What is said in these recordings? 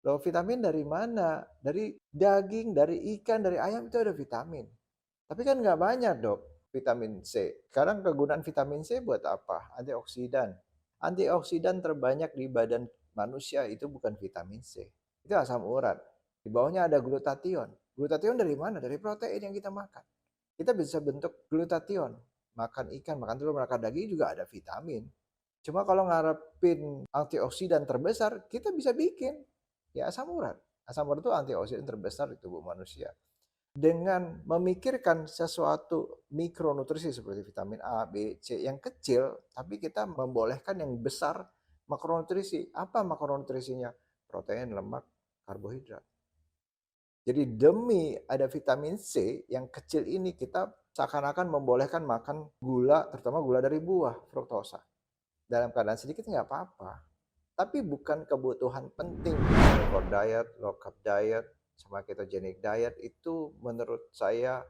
Loh, vitamin dari mana? Dari daging, dari ikan, dari ayam itu ada vitamin. Tapi kan nggak banyak, Dok, vitamin C. Sekarang kegunaan vitamin C buat apa? Antioksidan. Antioksidan terbanyak di badan manusia itu bukan vitamin C. Itu asam urat. Di bawahnya ada glutathione. Glutathione dari mana? Dari protein yang kita makan. Kita bisa bentuk glutathione. Makan ikan, makan telur, makan daging juga ada vitamin. Cuma kalau ngarepin antioksidan terbesar, kita bisa bikin. Ya asam urat. Asam urat itu antioksidan terbesar di tubuh manusia. Dengan memikirkan sesuatu mikronutrisi seperti vitamin A, B, C yang kecil, tapi kita membolehkan yang besar makronutrisi. Apa makronutrisinya? Protein, lemak, karbohidrat. Jadi demi ada vitamin C yang kecil ini kita seakan-akan membolehkan makan gula, terutama gula dari buah, fruktosa. Dalam keadaan sedikit nggak apa-apa. Tapi bukan kebutuhan penting. Carnivore diet, low carb diet, sama ketogenic diet itu menurut saya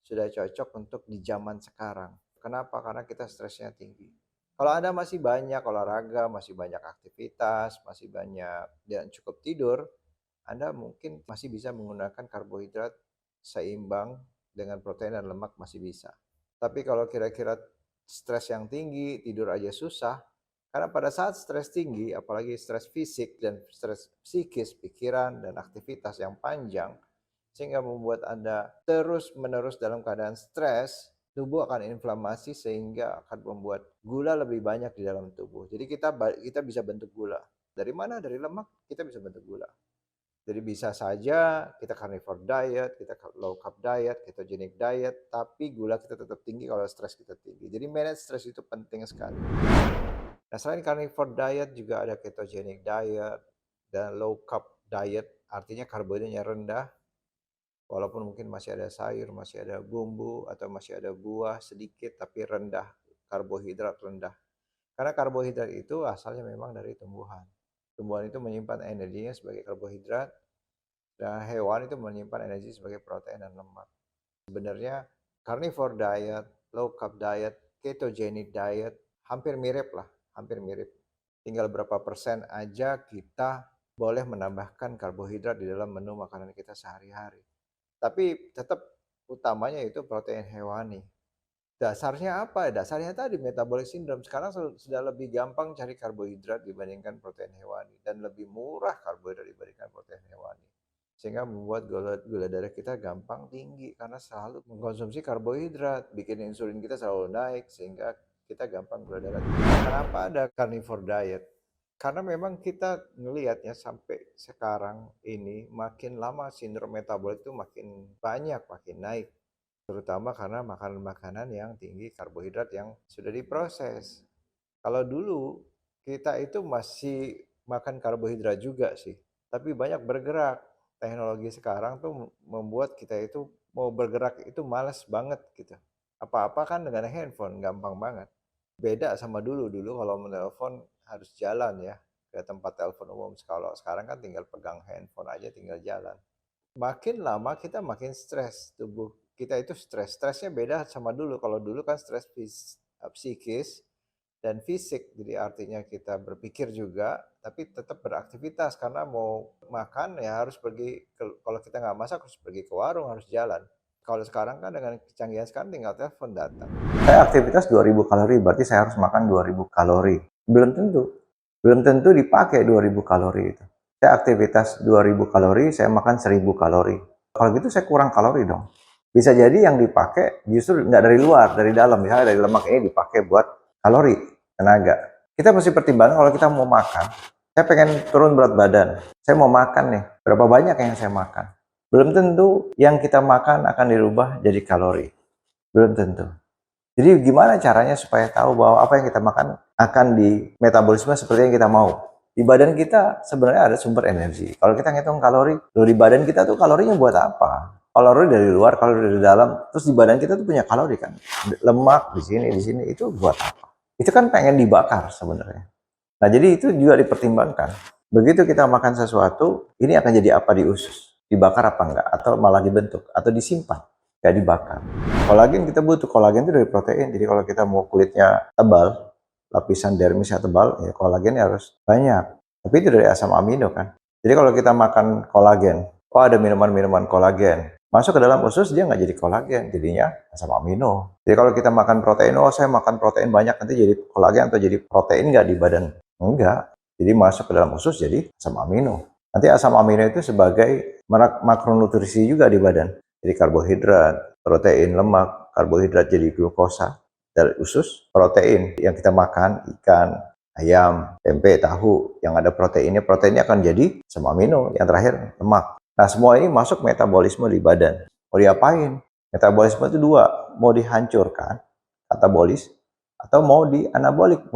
sudah cocok untuk di zaman sekarang. Kenapa? Karena kita stresnya tinggi. Kalau Anda masih banyak olahraga, masih banyak aktivitas, masih banyak dan cukup tidur, Anda mungkin masih bisa menggunakan karbohidrat seimbang dengan protein dan lemak masih bisa. Tapi kalau kira-kira stres yang tinggi, tidur aja susah, karena pada saat stres tinggi, apalagi stres fisik dan stres psikis, pikiran dan aktivitas yang panjang, sehingga membuat Anda terus-menerus dalam keadaan stres, tubuh akan inflamasi sehingga akan membuat gula lebih banyak di dalam tubuh. Jadi kita bisa bentuk gula. Dari mana? Dari lemak kita bisa bentuk gula. Jadi bisa saja kita carnivore diet, kita low carb diet, ketogenic diet, tapi gula kita tetap tinggi kalau stres kita tinggi. Jadi manage stres itu penting sekali. Nah, selain carnivore diet juga ada ketogenic diet dan low carb diet, artinya karbohidratnya rendah, walaupun mungkin masih ada sayur, masih ada bumbu, atau masih ada buah sedikit, tapi rendah, karbohidrat rendah. Karena karbohidrat itu asalnya memang dari tumbuhan. Tumbuhan itu menyimpan energinya sebagai karbohidrat, dan hewan itu menyimpan energi sebagai protein dan lemak. Sebenarnya carnivore diet, low carb diet, ketogenic diet hampir mirip lah, hampir mirip. Tinggal berapa persen aja kita boleh menambahkan karbohidrat di dalam menu makanan kita sehari-hari. Tapi tetap utamanya itu protein hewani. Dasarnya apa? Dasarnya tadi metabolic syndrome. Sekarang sudah lebih gampang cari karbohidrat dibandingkan protein hewani dan lebih murah karbohidrat dibandingkan protein hewani. Sehingga membuat gula darah kita gampang tinggi karena selalu mengkonsumsi karbohidrat, bikin insulin kita selalu naik sehingga kita gampang gula darah tinggi. Kenapa ada carnivore diet? Karena memang kita ngelihatnya sampai sekarang ini makin lama sindrom metabolik itu makin banyak, makin naik. Terutama karena makanan-makanan yang tinggi karbohidrat yang sudah diproses. Kalau dulu kita itu masih makan karbohidrat juga sih, tapi banyak bergerak. Teknologi sekarang tuh membuat kita itu mau bergerak itu malas banget gitu. Apa-apa kan dengan handphone, gampang banget. Beda sama dulu, dulu kalau menelpon harus jalan ya ke tempat telepon umum. Kalau sekarang kan tinggal pegang handphone aja tinggal jalan. Makin lama kita makin stres, tubuh kita itu stres. Stresnya beda sama dulu. Kalau dulu kan stres psikis dan fisik. Jadi artinya kita berpikir juga, tapi tetap beraktivitas karena mau makan ya harus pergi kalau kita nggak masak harus pergi ke warung, harus jalan. Kalau sekarang kan dengan kecanggihan sekarang tinggal telepon datang. Saya aktivitas 2000 kalori, berarti saya harus makan 2000 kalori. Belum tentu. Belum tentu dipakai 2000 kalori itu. Saya aktivitas 2000 kalori, saya makan 1000 kalori. Kalau gitu saya kurang kalori dong. Bisa jadi yang dipakai justru nggak dari luar, dari dalam. Misalnya dari lemak ini dipakai buat kalori, tenaga. Kita mesti pertimbangkan kalau kita mau makan. Saya pengen turun berat badan. Saya mau makan nih. Berapa banyak yang saya makan? Belum tentu yang kita makan akan dirubah jadi kalori. Belum tentu. Jadi gimana caranya supaya tahu bahwa apa yang kita makan akan di metabolisme seperti yang kita mau. Di badan kita sebenarnya ada sumber energi. Kalau kita ngitung kalori, di badan kita tuh kalorinya buat apa? Kalori dari luar, kalori dari dalam. Terus di badan kita tuh punya kalori kan. Lemak di sini itu buat apa? Itu kan pengen dibakar sebenarnya. Nah, jadi itu juga dipertimbangkan. Begitu kita makan sesuatu, ini akan jadi apa di usus? Dibakar apa enggak? Atau malah dibentuk? Atau disimpan? Kayak dibakar. Kolagen kita butuh. Kolagen itu dari protein. Jadi kalau kita mau kulitnya tebal, lapisan dermisnya tebal, ya kolagen harus banyak. Tapi itu dari asam amino kan. Jadi kalau kita makan kolagen, oh ada minuman-minuman kolagen, masuk ke dalam usus dia nggak jadi kolagen, jadinya asam amino. Jadi kalau kita makan protein, oh saya makan protein banyak, nanti jadi kolagen atau jadi protein nggak di badan? Enggak. Jadi masuk ke dalam usus jadi asam amino. Nanti asam amino itu sebagai makronutrisi juga di badan. Jadi karbohidrat, protein, lemak, karbohidrat jadi glukosa dari usus, protein yang kita makan, ikan, ayam, tempe, tahu, yang ada proteinnya akan jadi asam amino, yang terakhir lemak. Nah semua ini masuk metabolisme di badan. Mau diapain? Metabolisme itu dua, mau dihancurkan, katabolis, atau mau di anabolik,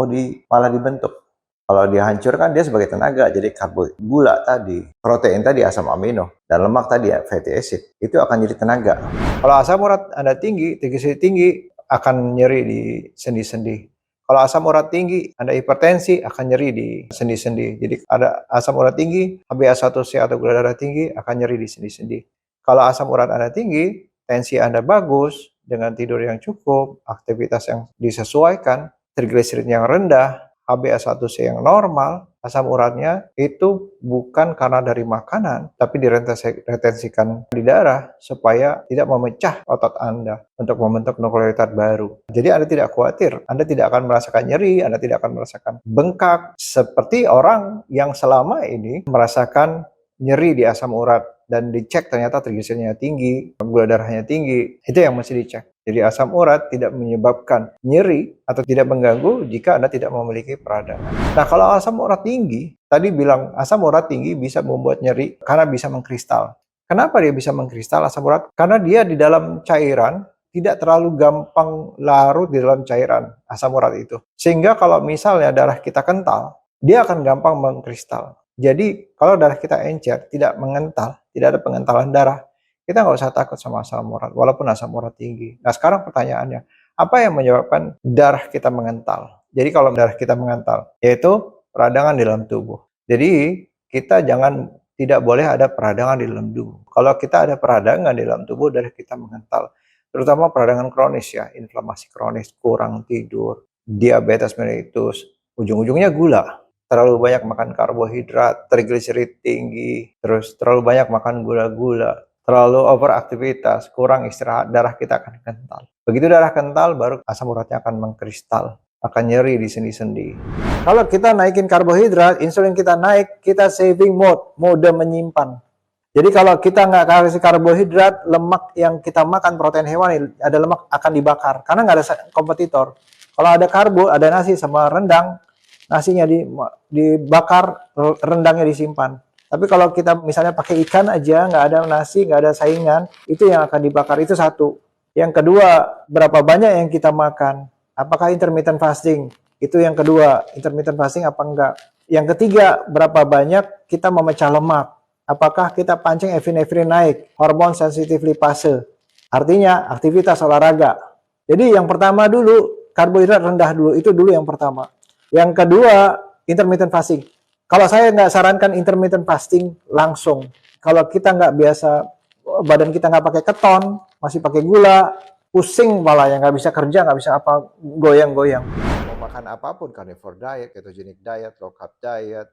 malah dibentuk. Kalau dihancurkan dia sebagai tenaga, jadi gula tadi, protein tadi asam amino, dan lemak tadi ya fatty acid, itu akan jadi tenaga. Kalau asam urat Anda tinggi, trigliserid tinggi, akan nyeri di sendi-sendi. Kalau asam urat tinggi, Anda hipertensi, akan nyeri di sendi-sendi. Jadi ada asam urat tinggi, HbA1c atau gula darah tinggi, akan nyeri di sendi-sendi. Kalau asam urat Anda tinggi, tensi Anda bagus, dengan tidur yang cukup, aktivitas yang disesuaikan, trigliserid yang rendah, HbA1c yang normal, asam uratnya itu bukan karena dari makanan, tapi diretensikan di darah supaya tidak memecah otot Anda untuk membentuk nukleotida baru. Jadi Anda tidak khawatir, Anda tidak akan merasakan nyeri, Anda tidak akan merasakan bengkak, seperti orang yang selama ini merasakan nyeri di asam urat dan dicek ternyata trigliseridnya tinggi, gula darahnya tinggi, itu yang mesti dicek. Jadi asam urat tidak menyebabkan nyeri atau tidak mengganggu jika Anda tidak memiliki peradangan. Nah kalau asam urat tinggi, tadi bilang asam urat tinggi bisa membuat nyeri karena bisa mengkristal. Kenapa dia bisa mengkristal asam urat? Karena dia di dalam cairan tidak terlalu gampang larut di dalam cairan asam urat itu. Sehingga kalau misalnya darah kita kental, dia akan gampang mengkristal. Jadi kalau darah kita encer, tidak mengental, tidak ada pengentalan darah, kita nggak usah takut sama asam urat, walaupun asam urat tinggi. Nah sekarang pertanyaannya, apa yang menyebabkan darah kita mengental? Jadi kalau darah kita mengental, yaitu peradangan di dalam tubuh. Jadi kita tidak boleh ada peradangan di dalam tubuh. Kalau kita ada peradangan di dalam tubuh, darah kita mengental. Terutama peradangan kronis ya, inflamasi kronis, kurang tidur, diabetes mellitus, ujung-ujungnya gula. Terlalu banyak makan karbohidrat, trigliserid tinggi, terus terlalu banyak makan gula-gula, terlalu overaktivitas, kurang istirahat, darah kita akan kental. Begitu darah kental, baru asam uratnya akan mengkristal, akan nyeri di sendi-sendi. Kalau kita naikin karbohidrat, insulin kita naik, kita saving mode menyimpan. Jadi kalau kita nggak kasih karbohidrat, lemak yang kita makan, protein hewani, ada lemak akan dibakar, karena nggak ada kompetitor. Kalau ada karbo, ada nasi sama rendang, nasinya dibakar, rendangnya disimpan. Tapi kalau kita misalnya pakai ikan aja, nggak ada nasi, nggak ada saingan, itu yang akan dibakar, itu satu. Yang kedua, berapa banyak yang kita makan? Apakah intermittent fasting? Itu yang kedua, intermittent fasting apa enggak? Yang ketiga, berapa banyak kita memecah lemak? Apakah kita pancing epinefrin naik, hormon sensitif lipase? Artinya aktivitas olahraga. Jadi yang pertama dulu, karbohidrat rendah dulu, itu dulu yang pertama. Yang kedua, intermittent fasting. Kalau saya nggak sarankan intermittent fasting langsung. Kalau kita nggak biasa, badan kita nggak pakai keton, masih pakai gula, pusing malah yang nggak bisa kerja, nggak bisa apa, goyang-goyang. Mau makan apapun, carnivore diet, ketogenic diet, low carb diet,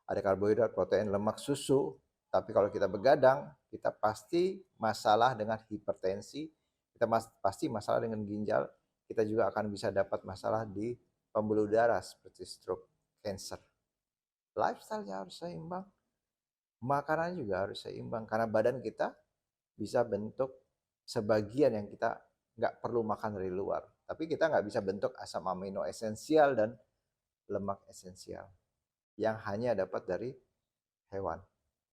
ada karbohidrat, protein, lemak, susu. Tapi kalau kita begadang, kita pasti masalah dengan hipertensi, kita pasti masalah dengan ginjal, kita juga akan bisa dapat masalah di pembuluh darah seperti stroke, cancer. Lifestyle-nya harus seimbang, makanan juga harus seimbang, karena badan kita bisa bentuk sebagian yang kita nggak perlu makan dari luar. Tapi kita nggak bisa bentuk asam amino esensial dan lemak esensial yang hanya dapat dari hewan.